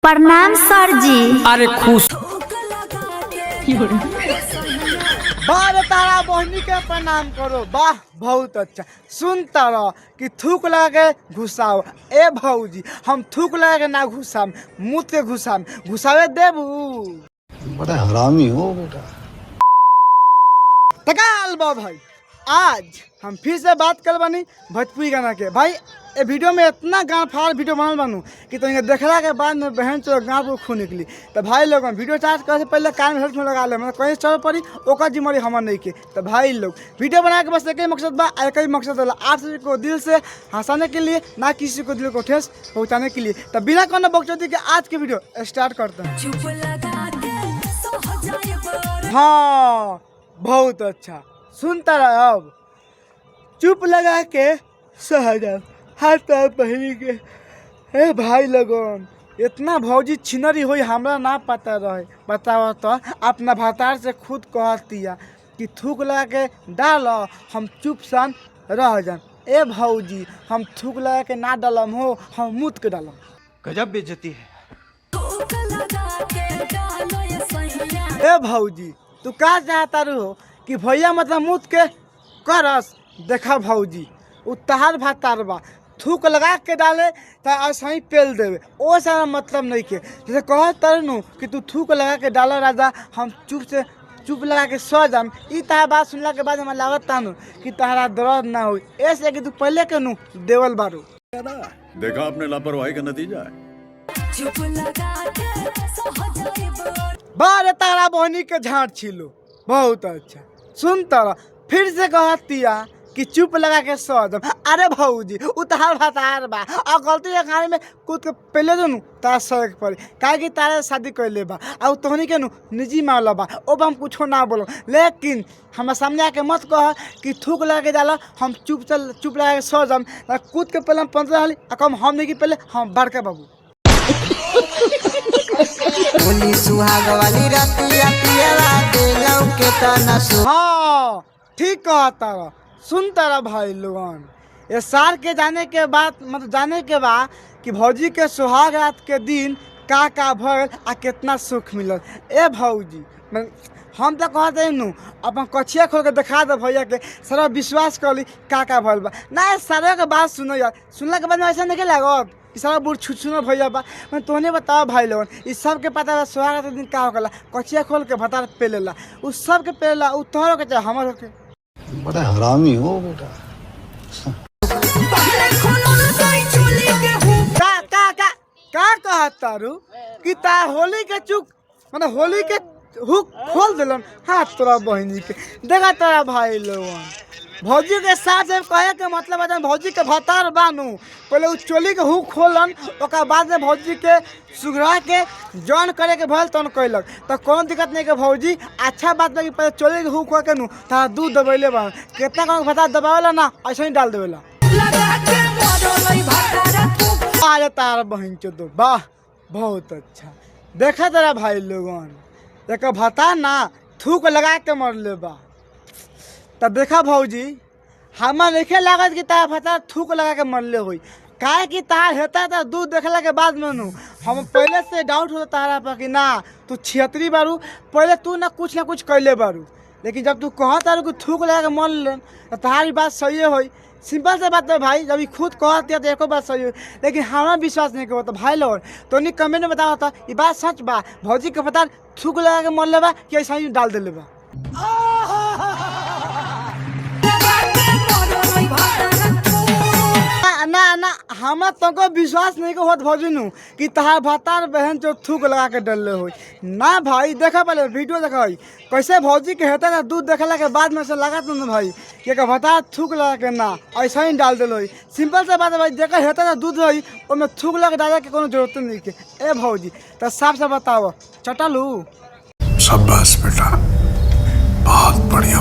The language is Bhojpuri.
प्रणाम सर जी। अरे खुश बार तारा बहनी के प्रणाम करो। वाह बहुत अच्छा। सुनता रहो कि थूक लगा के घुसाओ। ए भौजी हम थूक लगा के ना घुसाम, मुँह के घुसाम। घुसावे देबू? बड़ा हरामी हो बेटा। तकाल बा भाई, आज हम फिर से बात कर बनी भोजपुरी गाना के। भाई ये वीडियो में इतना गाँव फाड़ वीडियो बनल बनू कि तो देखला के बाद में बहन चलो गाँव को खून निकली। तो भाई लोग वीडियो स्टार्ट करे से पहले कान में हेडफोन लगा ले, मतलब कहीं चल पड़ी ओकर जिम्मेवारी हमार नहीं के। तो भाई लोग वीडियो बना के बस एक ही मकसद बा, एक ही मकसद होला आप सभी को दिल से हंसाने के लिए, ना किसी को दिल को ठेस पहुँचाने के लिए। तो बिना कोनो बकचोदी के आज की वीडियो स्टार्ट करते हैं। हाँ बहुत अच्छा। सुनता रहा अब चुप लगा के सहजन हाथ पैर पहनी के। हे भाई लोगन इतना भौजी छिनरी हुई हमरा ना पता रहे। बताओ तो अपना भतार से खुद कहतिया कि थूक लगा के डालो, हम चुप सन रह जान। ए भौजी हम थूक लगा के ना डालम हो, हम मुत के डालम। गजब बेइज्जती है। ए भौजी तू का चाहता रहो कि भैया मतलब मुत के करस? देखा भौजी उ तहार भातार बा, थूक लगा के डाले तो ऐसा ही पेल देवे। ओ सारा मतलब नहीं के। जैसे कह तरनू कि तू थूक लगा के डालो राजा, हम चुप लगा के सो जाम। ई तहार बात सुनला के बाद हमारा लागत तानू कि तहरा दर्द ना हो, ऐसे कि तू पहले के नू देवल बारू। देखा आपने लापरवाही का नतीजा है। बारे तारा बहनी के झाट छिलो। बहुत अच्छा। सुन तारा फिर से कहतिया कि चुप लगा के सो जाम। अरे भौजी उ तहार भातार बा और गलती के खाने में कूद के पहले दोनों तारा सड़क पर काहे कि तारा शादी कैले बा और तोहनी के नु निजी मामला बा। अब हम कुछो ना बोलो, लेकिन हमारे सामने आके मत कह कि थूक लगा के डाला, हम चुप लगा के सो जाम। कूद के पहले हम 15 हाली कम हम नहीं कि पहले हम बड़का बाबू। हाँ ठीक कहता रहा। सुनता रहा भाई लोगन, ये साल के जाने के बाद मतलब जाने के बाद कि भौजी के सुहाग रात के दिन का भल आ कितना सुख मिलल। ए भौजी हम तो कहते नू अपन कछिया खोल के दिखा दे भैया के, सारा विश्वास कर ली का भल बा। ना सारे के बात सुनो यार, सुनला के बाद में ऐसा नहीं लागत कि सारा बुढ़ छुछुना भैया बा। मैं तोहने बताओ भाई लोगन, इस सब के पता सुहाग रात के दिन का होगा, कछिया खोल के भतार पे लेला, उस सब के पे लेला, उ तोहरो के चाहे हमरो के। बड़ा हरामी हो बेटा। का कहता रू कि ता होली के चुक मतलब होली के हुक खोल दिलन हाथ तोरा बहनी के। देखा तारा भाई लोगन भौजी के साथ कहे के मतलब है भौजी के भतार बानू पहले उ चोली के हुक खोलन, ओकर बाद में भौजी के सुघरा के जॉन करे के भल तन कैलक। तो कोनो दिक्कत नहीं के भौजी। अच्छा बात बा कि पहले चोली के हुक के नु तारा दूध दबैले बा, कितना कोनो भतार दबावेला ना ऐसे ही डाल देवेला। अरे तारा बहन चोदो वाह बहुत अच्छा। देखा तारा भाई लोगन एक भतार ना थूक लगा के मरले बा। तब देखा भौजी हमार नहीं लागत कि तारा भतार थूक लगा के मरले हुई, काहे कि तार हेता था दूध देखला के बाद में नु हम पहले से डाउट होता तारा पर कि ना तू 76 बारू, पहले तू ना कुछ कैले बारू। लेकिन जब तू कहता रू कि थूक लगा के मर ले तो तारी बात सही होई। सिंपल से बात है भाई, जब खुद कहती है तो एको बात सही हो, लेकिन हमारा विश्वास नहीं करता भाई लोग। तो नहीं कमेंट में बताओ था ये बात सच बा, भौजी के पता थूक लगा के मर ले बा कि ऐसा ही डाल दे बा। ना हमें तुमको विश्वास नहीं को होत भौजी नु कि तहार भतार बहन जो थूक लगा के डलले हो ना भाई। देखा पहले वीडियो देखा कैसे भौजी के हेता ना दूध देखला के बाद में से लगा तो ना भाई कि भतार थूक लगा के ना ऐसा ही डाल दिल। सिंपल से बात है भाई, जेकर हेता ना दूध रही उसमें थूक लगा के डाले के कोनो जरूरत नहीं के। ए भौजी तो साफ से बताओ चटलू। शाबाश बेटा, बहुत बढ़िया।